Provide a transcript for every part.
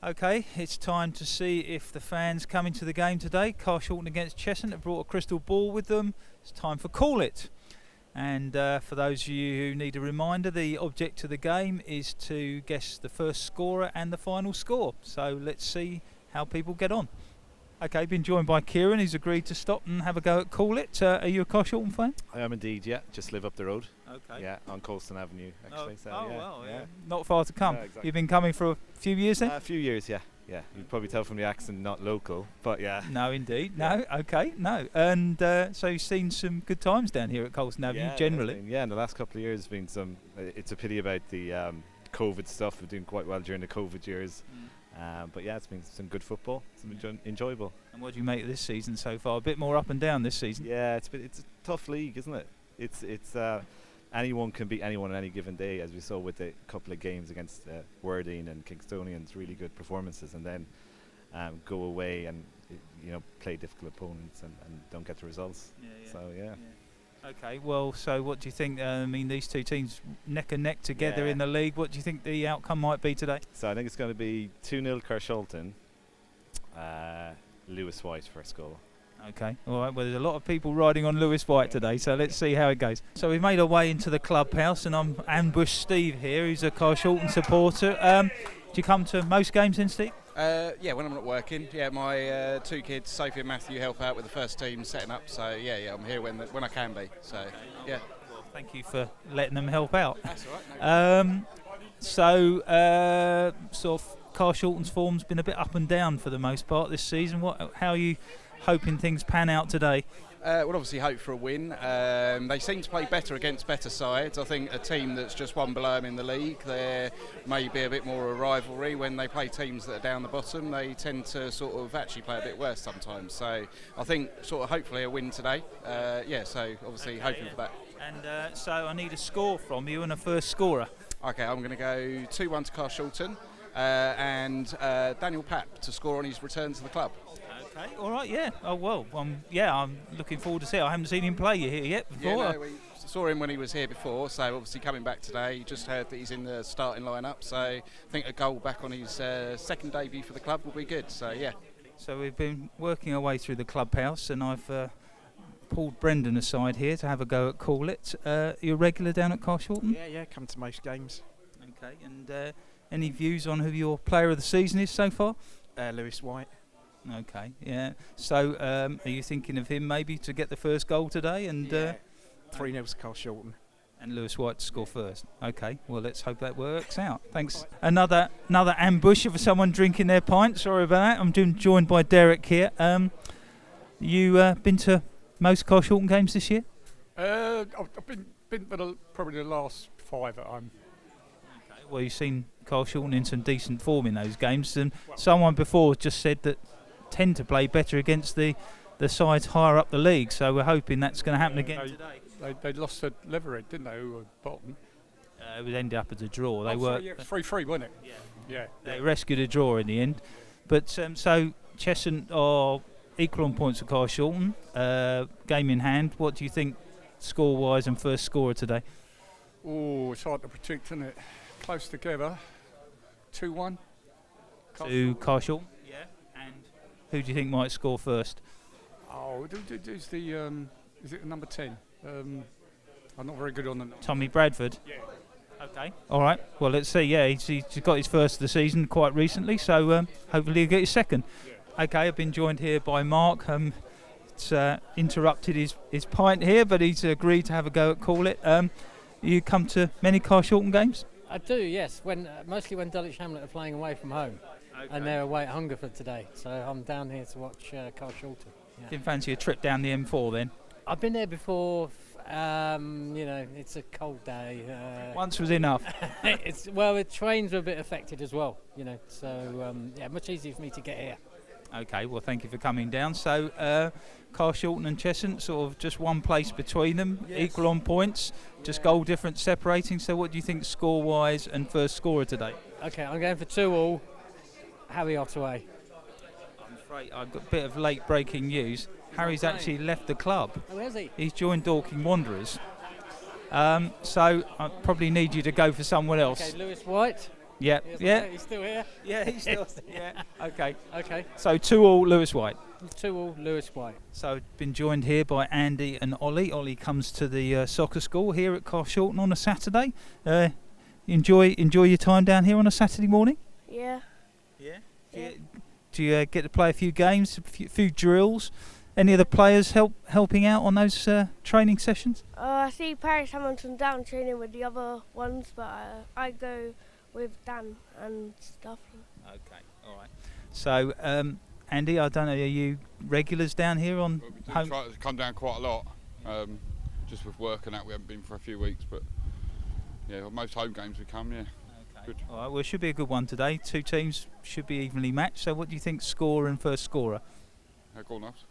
Okay, it's time to see if the fans coming to the game today, Carshalton against Cheshunt, have brought a crystal ball with them. It's time for Call It. And for those of you who need a reminder, the object of the game is to guess the first scorer and the final score. So let's see how people get on. Okay, been joined by Kieran, who's agreed to stop and have a go at Call It. Are you a Carshalton fan? I am indeed, yeah. Just live up the road. Okay. Yeah, on Colston Avenue, actually. Yeah. Not far to come. Yeah, exactly. You've been coming for a few years then? A few years, yeah. Yeah, you'd probably tell from the accent, not local, but yeah. No, indeed. No, okay, no. And so you've seen some good times down here at Colston Avenue, generally? In the last couple of years, been some. It's a pity about the COVID stuff. We're doing quite well during the COVID years. But yeah, it's been some good football, some enjoyable. And what do you make of this season so far? A bit more up and down this season? Yeah, it's a tough league, isn't it? It's anyone can beat anyone on any given day, as we saw with the couple of games against Worthing and Kingstonians, really good performances, and then go away and play difficult opponents and don't get the results. So yeah. Okay, well, so what do you think? These two teams neck and neck together in the league. What do you think the outcome might be today? So I think it's going to be 2-0 Carshalton. Lewis White first goal. Okay, all right. Well, there's a lot of people riding on Lewis White today, so let's see how it goes. So we've made our way into the clubhouse, and I'm ambushed Steve here, who's a Carshalton supporter. Do you come to most games then, Steve? Yeah, when I'm not working. Yeah, my two kids, Sophie and Matthew, help out with the first team setting up. So yeah, I'm here when I can be. So okay, yeah. Well, thank you for letting them help out. That's all right. So sort of Carshalton's form's been a bit up and down for the most part this season. How are you hoping things pan out today? We'll obviously hope for a win. They seem to play better against better sides. I think a team that's just one below them in the league, there may be a bit more of a rivalry. When they play teams that are down the bottom, they tend to sort of actually play a bit worse sometimes. So I think sort of hopefully a win today. So obviously hoping for that. And so I need a score from you and a first scorer. Okay, I'm going to go 2-1 to Carshalton and Daniel Papp to score on his return to the club. Okay, all right, yeah. Oh, well, I'm looking forward to see it. I haven't seen him play here yet before. Yeah, no, we saw him when he was here before, so obviously coming back today, just heard that he's in the starting lineup, so I think a goal back on his second debut for the club will be good, so yeah. So we've been working our way through the clubhouse, and I've pulled Brendan aside here to have a go at Call It. You're a regular down at Carshalton? Yeah, come to most games. Okay, and any views on who your player of the season is so far? Lewis White. Okay, yeah. So, are you thinking of him maybe to get the first goal today? And 3-0 to Carshalton. And Lewis White to score first. Okay, well, let's hope that works out. Thanks. Another ambush of someone drinking their pint. Sorry about that. I'm joined by Derek here. You been to most Carshalton games this year? I've been for probably the last 5 at home. Okay, well, you've seen Carshalton in some decent form in those games, and someone before just said that tend to play better against the sides higher up the league, so we're hoping that's going to happen again today. They lost to Leverett, didn't they, who were bottom? It would end up as a draw. They were 3-3, wasn't it? Yeah. They rescued a draw in the end. But so Cheshunt are equal on points with Carshalton, game in hand. What do you think score-wise and first scorer today? Oh, it's hard to predict, isn't it? Close together. 2-1. To Carshalton? Yeah. And who do you think might score first? Oh, who's the is it the number 10? I'm not very good on the... Tommy Bradford? Yeah. Okay. All right. Well, let's see. Yeah, he's got his first of the season quite recently, so hopefully he'll get his second. Yeah. Okay, I've been joined here by Mark. It's interrupted his pint here, but he's agreed to have a go at Call It. You come to many Carshalton games? I do, yes. Mostly when Dulwich Hamlet are playing away from home. Okay. And they're away at Hungerford today, so I'm down here to watch Carshalton. Yeah. Didn't fancy a trip down the M4 then? I've been there before. It's a cold day. Once was enough. The trains were a bit affected as well, so much easier for me to get here. Okay, well, thank you for coming down. So, Carshalton and Cheshunt, sort of just one place between them, yes. Equal on points, just goal difference separating. So, what do you think score-wise and first scorer today? Okay, I'm going for 2-2. Harry Ottaway. I'm afraid I've got a bit of late breaking news. Harry's actually left the club. Oh, has he? He's joined Dorking Wanderers. So, I probably need you to go for someone else. Okay, Lewis White. Yeah, yeah, He's still here. yeah. He's still. Yeah. Okay. Okay. So 2-2 Lewis White. 2-2 Lewis White. So been joined here by Andy and Ollie. Ollie comes to the soccer school here at Carshalton on a Saturday. Enjoy your time down here on a Saturday morning. Yeah. Yeah. Yeah. Do you get to play a few games, a few drills? Any of the players helping out on those training sessions? I see Paris Hamilton down training with the other ones, but I go with Dan and stuff. Okay, all right. So, Andy, I don't know, are you regulars down here on Well, we do home? try to come down quite a lot. Just with work and that, we haven't been for a few weeks, but yeah, most home games we come. Yeah. Okay. Good. All right, well, it should be a good one today. Two teams should be evenly matched. So, what do you think, scorer and first scorer? Go on, Nubs.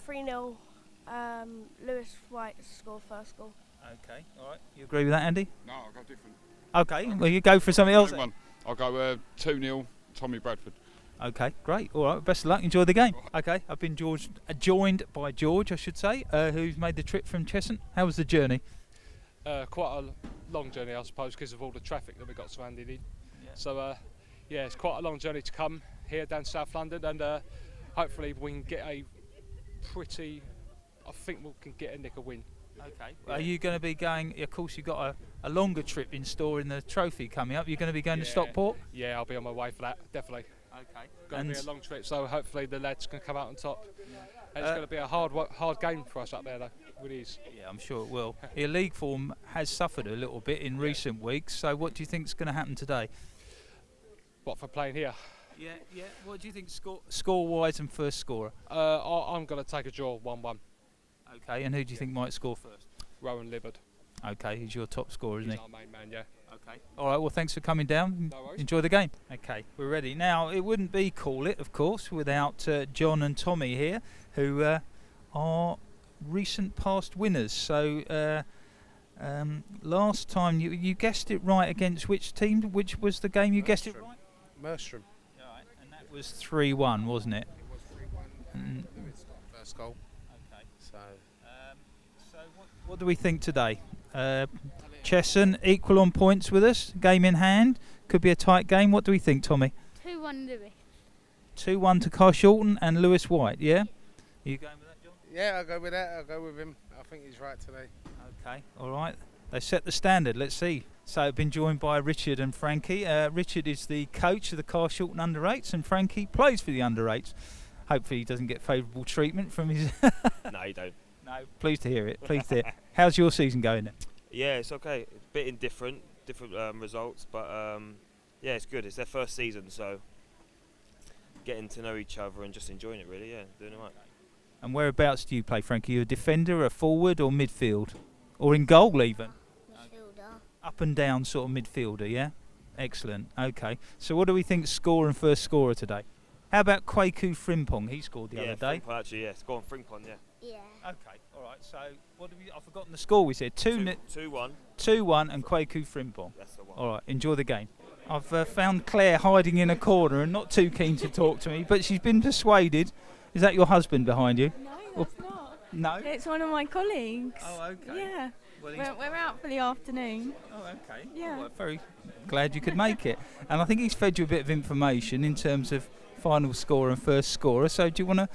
3-0. Lewis White score first goal. Okay, all right. You agree with that, Andy? No, I'll go different. Okay, well, you go for something else. Same one. I'll go 2-0 Tommy Bradford. Okay, great. All right, best of luck. Enjoy the game. Okay, I've been joined by George, I should say, who's made the trip from Cheshunt. How was the journey? Quite a long journey, I suppose, because of all the traffic that we got surrounded in. Yeah. So, it's quite a long journey to come here down South London, and hopefully we can get a pretty. I think we can get a nick a win. Okay. Are you going to be going? Of course, you've got a longer trip in store in the trophy coming up. You're going to be going to Stockport. Yeah, I'll be on my way for that, definitely. Okay. Going to be a long trip, so hopefully the lads can come out on top. And it's going to be a hard game for us up there, though. It is. Yeah, I'm sure it will. Your league form has suffered a little bit in recent weeks. So, what do you think is going to happen today? What for playing here? Yeah. What do you think score-wise and first scorer? I'm going to take a draw 1-1. Okay, and who do you think might score first? Rowan Libbard. Okay, he's your top scorer, isn't He's he? our main man, yeah. Okay. All right, well, thanks for coming down. No worries. Enjoy the game. Okay, we're ready. Now, it wouldn't be Call It, of course, without John and Tommy here, who are recent past winners. So, last time you guessed it right against which team? Which was the game you guessed it right? Merstrom. Right, and that was 3-1, wasn't it? It was 3-1. Lewis got the first goal. Okay. So So what do we think today? Cheshunt equal on points with us, game in hand. Could be a tight game. What do we think, Tommy? 2-1 Lewis. 2-1 to Carshalton and Lewis White, yeah? Are you going with that, John? yeah, I'll go with that. I'll go with him. I think he's right today. Okay, all right. They set the standard. Let's see. So I've been joined by Richard and Frankie. Richard is the coach of the Carshalton under-8s and Frankie plays for the under-8s. Hopefully he doesn't get favourable treatment from his... No, you don't. No, pleased to hear it. Pleased to hear. How's your season going then? Yeah, it's okay. It's a bit indifferent, different results, but yeah, it's good. It's their first season, so getting to know each other and just enjoying it, really. Yeah, doing it right. And whereabouts do you play, Frankie? You a defender, a forward, or midfield, or in goal even? Midfielder. Up and down sort of midfielder, yeah. Excellent. Okay. So what do we think score and first scorer today? How about Kwaku Frimpong? He scored the other day. Frimpong actually, yeah. Go on, Frimpong, yeah. Yeah. Okay. All right. So what do we? I've forgotten the score. We said 2-1 and Kwaku Frimpong. That's the one. All right. Enjoy the game. I've found Claire hiding in a corner and not too keen to talk to me, but she's been persuaded. Is that your husband behind you? No, that's not. No. It's one of my colleagues. Oh, okay. Yeah. Well, We're out for the afternoon. Oh, okay. Yeah. Well, very glad you could make it. And I think he's fed you a bit of information in terms of final score and first scorer. So do you want to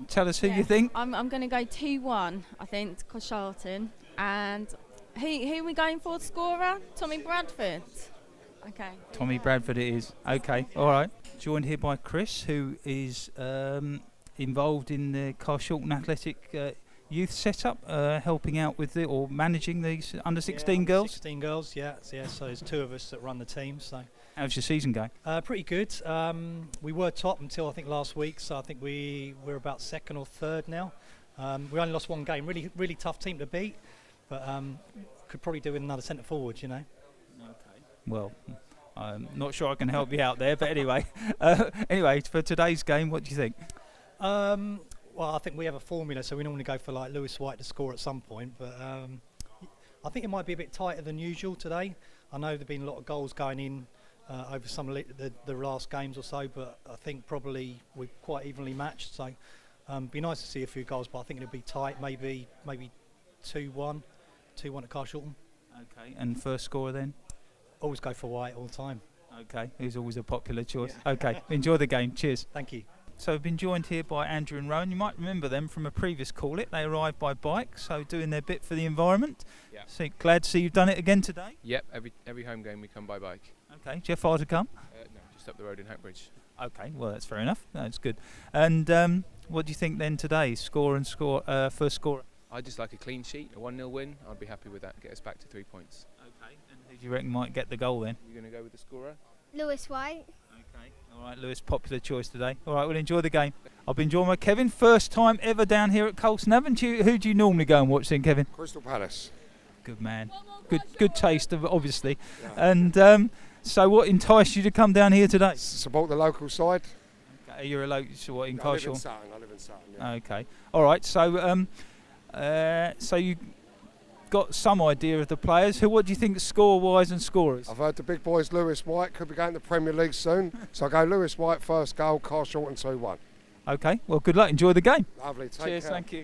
tell us who you think? I'm going to go 2-1, I think, to Carshalton. And who are we going for, scorer? Tommy Bradford. Okay. Tommy Bradford it is. Okay, all right. Joined here by Chris, who is involved in the Carshalton Athletic youth setup, helping out with or managing these under 16 girls. 16 girls, yeah. So there's two of us that run the team. So how's your season going? Pretty good. We were top until I think last week, so I think we're about second or third now. We only lost one game. Really tough team to beat, but could probably do with another centre forward, you know. Okay. Well, I'm not sure I can help you out there, but anyway. Anyway, for today's game, what do you think? Well, I think we have a formula, so we normally go for like Lewis White to score at some point, but I think it might be a bit tighter than usual today. I know there've been a lot of goals going in over some of the last games or so, but I think probably we're quite evenly matched, so be nice to see a few goals, but I think it'll be tight, maybe 2-1 at Carshalton. Okay, and first scorer then? Always go for White all the time. Okay, he's always a popular choice. Okay, enjoy the game. Cheers. Thank you. So we've been joined here by Andrew and Rowan. You might remember them from a previous Call It. They arrived by bike, so doing their bit for the environment. Yeah. So glad to see you've done it again today. Yep, every home game we come by bike. Okay, do you have far to come? No, just up the road in Hackbridge. Okay, well that's fair enough. That's good. And what do you think then today? First scorer. I'd just like a clean sheet, a 1-0 win. I'd be happy with that. Get us back to 3 points. Okay, and who do you reckon might get the goal then? You're going to go with the scorer? Lewis White. Okay. All right, Lewis, popular choice today. All right, we'll enjoy the game. I've been joined by Kevin. First time ever down here at Colston, haven't you? Who do you normally go and watch then, Kevin? Crystal Palace. Good man. Good taste, obviously. Yeah. And so what enticed you to come down here today? Support the local side. Okay, you're a local, in Carshalton? I live in Sutton, yeah. Okay. All right, so so you got some idea of the players. What do you think score-wise and scorers? I've heard the big boys Lewis White could be going to the Premier League soon. So I go Lewis White first goal, Carshalton 2-1. Okay, well good luck, enjoy the game. Lovely, take Cheers, care. Thank you.